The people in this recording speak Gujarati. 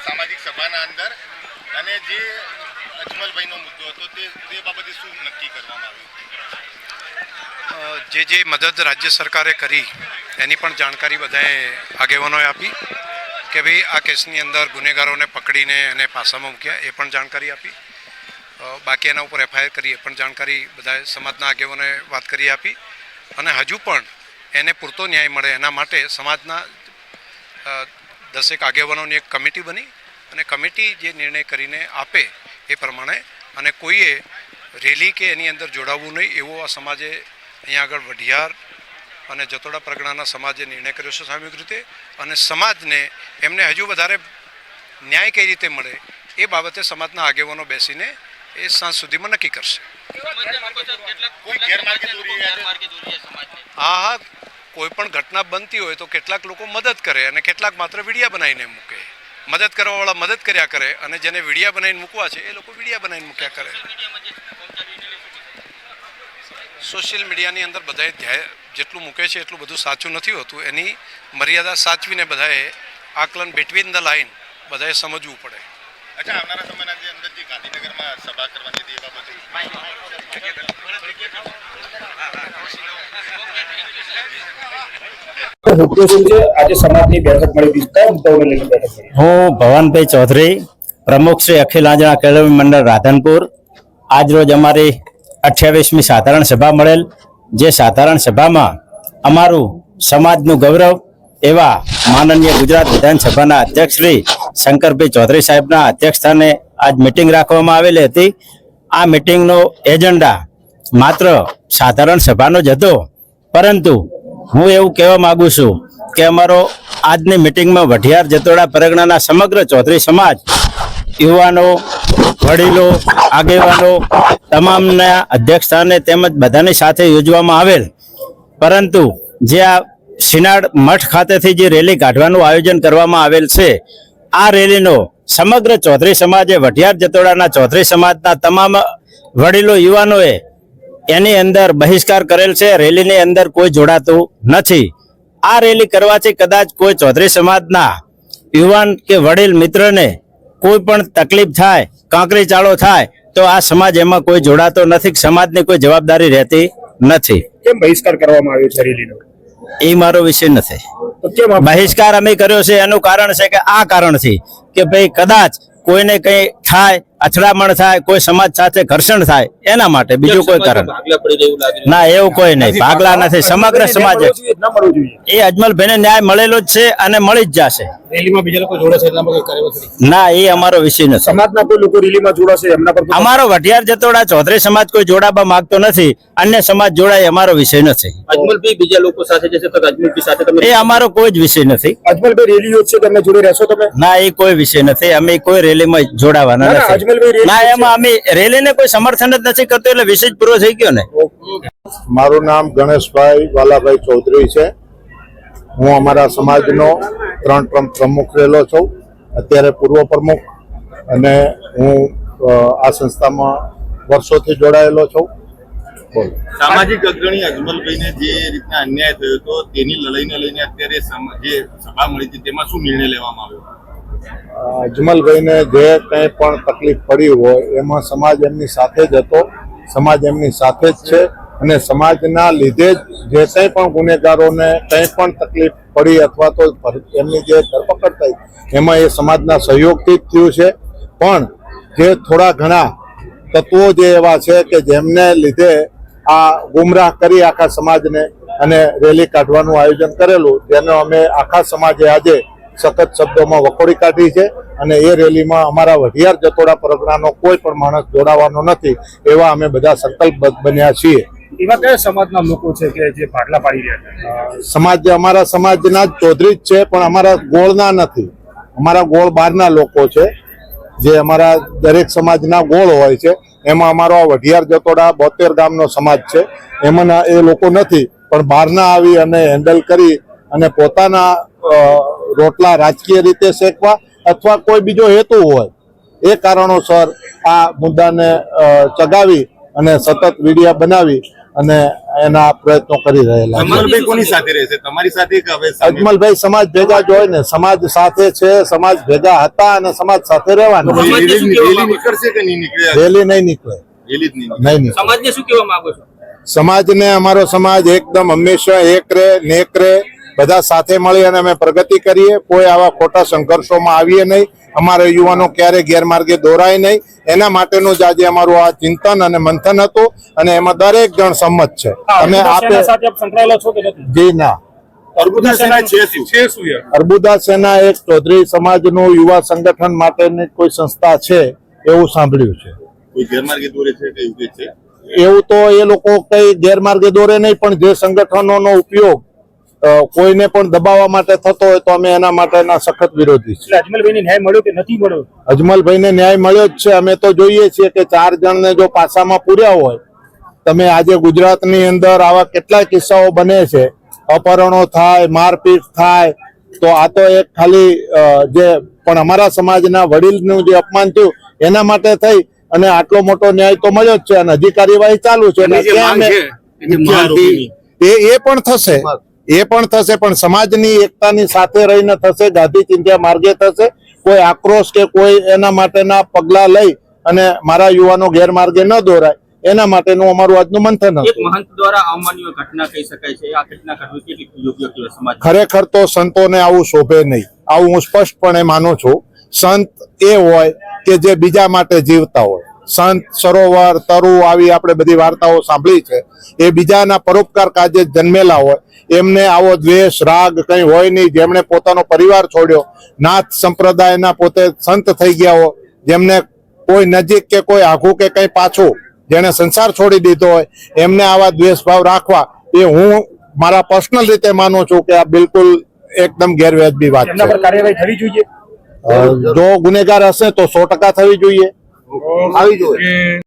સામાજિક સભાના અંદર અને જે અજમલભાઈનો મુદ્દો હતો તે બાબતે શું નક્કી કરવામાં આવ્યું? જે મદદ રાજ્ય સરકારે કરી એની પણ જાણકારી બધાએ આગેવાનોએ આપી કે ભાઈ આ કેસની અંદર ગુનેગારોને પકડીને એને પાસામાં મૂક્યા એ પણ જાણકારી આપી. બાકી એના ઉપર એફઆઈઆર કરી એ પણ જાણકારી બધા સમાજના આગેવાનોએ વાત કરી આપી. અને હજુ પણ એને પૂરતો ન્યાય મળે એના માટે સમાજના 10 આગેવાનોની એક કમિટી બની અને કમિટી જે નિર્ણય કરીને આપે એ પ્રમાણે અને કોઈએ રેલી કે એની અંદર જોડાવવું નહીં એવો આ સમાજે અહીંયા આગળ વઢિયાર અને જતોડા પરગણાના સમાજે નિર્ણય કર્યો છે સામૂહિક રીતે. અને સમાજને એમને હજુ વધારે ન્યાય કઈ રીતે મળે એ બાબતે સમાજના આગેવાનો બેસીને એ સાંજ સુધીમાં નક્કી કરશે. હા, કોઈ પણ ઘટના બનતી હોય તો કેટલાક લોકો મદદ કરે અને કેટલાક માત્ર વિડીયા બનાવીને મૂકે. મદદ કરવાવાળા મદદ કર્યા કરે અને જેને વિડીયા બનાવીને મૂકવા છે એ લોકો વિડીયા બનાવીને મૂક્યા કરે. સોશિયલ મીડિયાની અંદર બધાએ જેટલું મૂકે છે એટલું બધું સાચું નથી હોતું. એની મર્યાદા સાચવીને બધાએ આકલન બિટવીન ધ લાઇન બધાએ સમજવું પડે. અચ્છા, આવનારા સમયના અંદર જે ગાંધીનગરમાં સભા કરવાની હતી એ બાબતે હું ભવાનભાઈ ચૌધરી, પ્રમુખ શ્રી અખિલ આંજણા કેળવણી મંડળ રાધનપુર. આજ રોજ અમારી 28મી સાધારણ સભા મળેલ. જે સાધારણ સભામાં અમારું સમાજનું ગૌરવ એવા માનનીય ગુજરાત વિધાનસભાના અધ્યક્ષ શ્રી શંકરભાઈ ચૌધરી સાહેબના અધ્યક્ષસ્થાને આજ મિટિંગ રાખવામાં આવેલી હતી. આ મિટિંગનો એજન્ડા માત્ર સાધારણ સભાનો જ હતો, પરંતુ હું એવું કહેવા માંગુ છું કે અમારો આજની મિટિંગમાં વઢિયાર જતોડા પરગણાના સમગ્ર ચૌધરી સમાજ, યુવાનો, વડીલો, આગેવાનો તમામના અધ્યક્ષસ્થાને તેમજ બધાની સાથે યોજવામાં આવેલ. પરંતુ જે આ શિનાળ મઠ ખાતેથી જે રેલી કાઢવાનું આયોજન કરવામાં આવેલ છે, આ રેલીનો સમગ્ર ચૌધરી સમાજે, વઢિયાર જતોડાના ચૌધરી સમાજના તમામ વડીલો, યુવાનોએ એની અંદર બહિષ્કાર કરેલ છે. રેલીની અંદર કોઈ જોડાતું નથી. આ રેલી કરવાથી કદાચ કોઈ ચૌધરી સમાજના યુવાન કે વડીલ મિત્રને કોઈ પણ તકલીફ થાય, કાંકરી ચાળો થાય તો આ સમાજ એમાં કોઈ જોડાતો નથી. સમાજની કોઈ જવાબદારી રહેતી નથી. કેમ બહિષ્કાર કરવામાં આવ્યો છે રેલીનો? એ મારો વિષય નથી. બહિષ્કાર અમે કર્યો છે એનું કારણ છે કે આ કારણથી કે ભાઈ કદાચ કોઈને કઈ થાય, અથડામણ થાય, કોઈ સમાજ સાથે ઘર્ષણ થાય એના માટે, બીજું કોઈ કારણ ના. એવું કોઈ નહીં, ભાગલા નથી. સમગ્ર સમાજ એ અજમલભાઈને ન્યાય મળેલો જ છે અને મળી જ જશે. ના, એ અમારો વિષય નથી. સમાજના કોઈ લોકો રેલીમાં જોડાશે એમના પર અમારો વઢિયાર જતોડા ચૌધરી સમાજ કોઈ જોડાવા માંગતો નથી. અન્ય સમાજ જોડાય અમારો વિષય નથી. અજમલભાઈ બીજા લોકો સાથે જશે તો અજમલભાઈ સાથે તમે? એ અમારો કોઈ જ વિષય નથી. અજમલભાઈ રેલીઓ છે તમે જોડે રહેશો તમે? ના, એ કોઈ વિષય નથી. અમે કોઈ રેલીમાં જોડાવાના નથી. ના, એમાં અમે રેલીને કોઈ સમર્થન જ નથી કરતો, એટલે વિષય પૂરો થઈ ગયો ને. મારું નામ ગણેશભાઈ વાલાભાઈ ચૌધરી છે. હું અમારા સમાજનો 3 ટર્મ પ્રમુખ રહેલો છું, અત્યારે પૂર્વ પ્રમુખ, અને હું આ સંસ્થામાં વર્ષોથી જોડાયેલો છું. સામાજિક અગ્રણી અજમલભાઈને જે રીતના અન્યાય થયો હતો તેની લડાઈને લઈને અત્યારે જે સભા મળી હતી તેમાં શું નિર્ણય લેવામાં આવ્યો? અજમલભાઈને જે કંઈ પણ તકલીફ પડી હોય એમાં સમાજ એમની સાથે જ હતો. સમાજ એમની સાથે જ છે અને સમાજના લીધે જ જે કંઈ પણ ગુનેગારોને કંઈ પણ તકલીફ પડી અથવા તો એમની જે ધરપકડ થઈ એમાં એ સમાજના સહયોગથી જ થયું છે. પણ જે થોડા ઘણા તત્વો જે એવા છે કે જેમને લીધે આ ગુમરાહ કરી આખા સમાજને અને રેલી કાઢવાનું આયોજન કરેલું, જેનો અમે આખા સમાજે આજે સખત શબ્દોમાં વખોડી કાઢી છે. અને એ રેલીમાં અમારા વઢિયાર જતોડા પરગણાનો કોઈ પણ માણસ જોડાવાનો નથી, એવા અમે બધા સંકલ્પબદ્ધ બન્યા છીએ. એવા કયા સમાજના લોકો છે કે જે ભાગલા પાડી રહ્યા છે? સમાજ અમારા સમાજના જ ચૌધરી જ છે, પણ અમારા ગોળના નથી. અમારા ગોળ બહારના લોકો છે, જે અમારા દરેક સમાજના ગોળ હોય છે. એમાં અમારો વઢિયાર જતોડા 72 ગામનો સમાજ છે, એમાં એ લોકો નથી, પણ બહારના આવી અને હેન્ડલ કરી અને પોતાના રોટલા રાજકીય રીતે શેકવા અથવા કોઈ બીજો હેતુ હોય એ કારણોસર આ મુદ્દાને ચગાવી અને સતત વિડીયા બનાવી અને એના પ્રયત્નો કરી રહેલા છે. અજમલભાઈ કોની સાથે રહેશે, તમારી સાથે કે હવે સામે? અજમલભાઈ સમાજ ભેગા જ હોય ને, સમાજ સાથે છે, સમાજ ભેગા હતા અને સમાજ સાથે રહેવાના. રેલી નીકળશે કે નહીં નીકળે? રેલી નહીં નીકળે, રેલી જ નહીં નીકળે. નહીં નીકળે. સમાજને શું કહેવા માંગો છો? સમાજને અમારો સમાજ એકદમ હંમેશા એક રહે, નેક રહે, બધા સાથે મળી અને અમે પ્રગતિ કરીએ. કોઈ આવા ખોટા સંઘર્ષોમાં આવીએ નહીં. અમારા યુવાનો ક્યારે ગેરમાર્ગે દોરાય નહીં. એના માટેનું જ આજે અમારું આ ચિંતન અને મંથન હતું અને એમાં દરેક જણ સંમત છે. અમે આપે સાથે આપ સંકળાયેલા છો કે નથી? જી ના. અર્બુદા સેના છે શું? અર્બુદા સેના એક ચૌધરી સમાજનું યુવા સંગઠન માટેની કોઈ સંસ્થા છે એવું સાંભળ્યું છે. કોઈ ગેરમાર્ગે દોરે છે કે એવું કંઈ છે? એવું તો એ લોકો કઈ ગેરમાર્ગે દોરે નહીં, પણ જે સંગઠનોનો ઉપયોગ કોઈને પણ દબાવવા માટે થતો હોય તો અમે એના માટેના સખત વિરોધી છીએ. એટલે અજમલભાઈને ન્યાય મળ્યો કે નથી મળ્યો? અજમલભાઈને ન્યાય મળ્યો જ છે. અમે તો જોઈએ છીએ કે 4 જણને જો પાસામાં પૂર્યા હોય, તમે આજે ગુજરાતની અંદર આવા કેટલાય કિસ્સાઓ બને છે, અપહરણો થાય, મારપીટ થાય, તો આ તો એક ખાલી જે પણ અમારા સમાજના વડીલનું જે અપમાન થયું એના માટે થઈ અને આટલો મોટો ન્યાય તો મળ્યો જ છે અને હજી કાર્યવાહી ચાલુ છે. એની જે માંગ છે, મુખ્ય આરોપીની. એ પણ થશે, એ પણ થશે, પણ સમાજની એકતાની સાથે રહીને થશે, ગાંધી ચિંધ્યા માર્ગે થશે. કોઈ આક્રોશ કે કોઈ એના માટેના પગલા લઈ અને મારા યુવાનો ગેરમાર્ગે ન દોરાય એના માટેનું અમારું આજનું મંથન એક હતું. મહંત દ્વારા અમાનવીય ઘટના કહી શકાય છે. આ ઘટના ઘટવી કેટલી યોગ્ય કહેવાય સમાજ? ખરેખર તો સંતોને આવું શોભે નહીં. આવું હું સ્પષ્ટપણે માનું છું. સંત એ હોય કે જે બીજા માટે જીવતા હોય. સંત, સરોવર, તરુ આવી આપણે બધી વાર્તાઓ સાંભળી છે. એ બીજાના પરોપકાર કાજે જન્મેલા હોય. એમને આવો દ્વેષ, રાગ કંઈ હોય નહીં. જેમણે પોતાનો પરિવાર છોડ્યો, નાથ સંપ્રદાયના પોતે સંત થઈ ગયા હોય, જેમને કોઈ નજીક કે કોઈ આઘું કે કંઈ પાછું, જેને સંસાર છોડી દીધો હોય, એમને આવા દ્વેષભાવ રાખવા એ હું મારા પર્સનલ રીતે માનું છું કે આ બિલકુલ એકદમ ગેરવ્યાજબી વાત એમના પર છે. કાર્યવાહી થવી જોઈએ. જો ગુનેગાર હશે તો 100% થવી જોઈએ. આવી જોઈએ.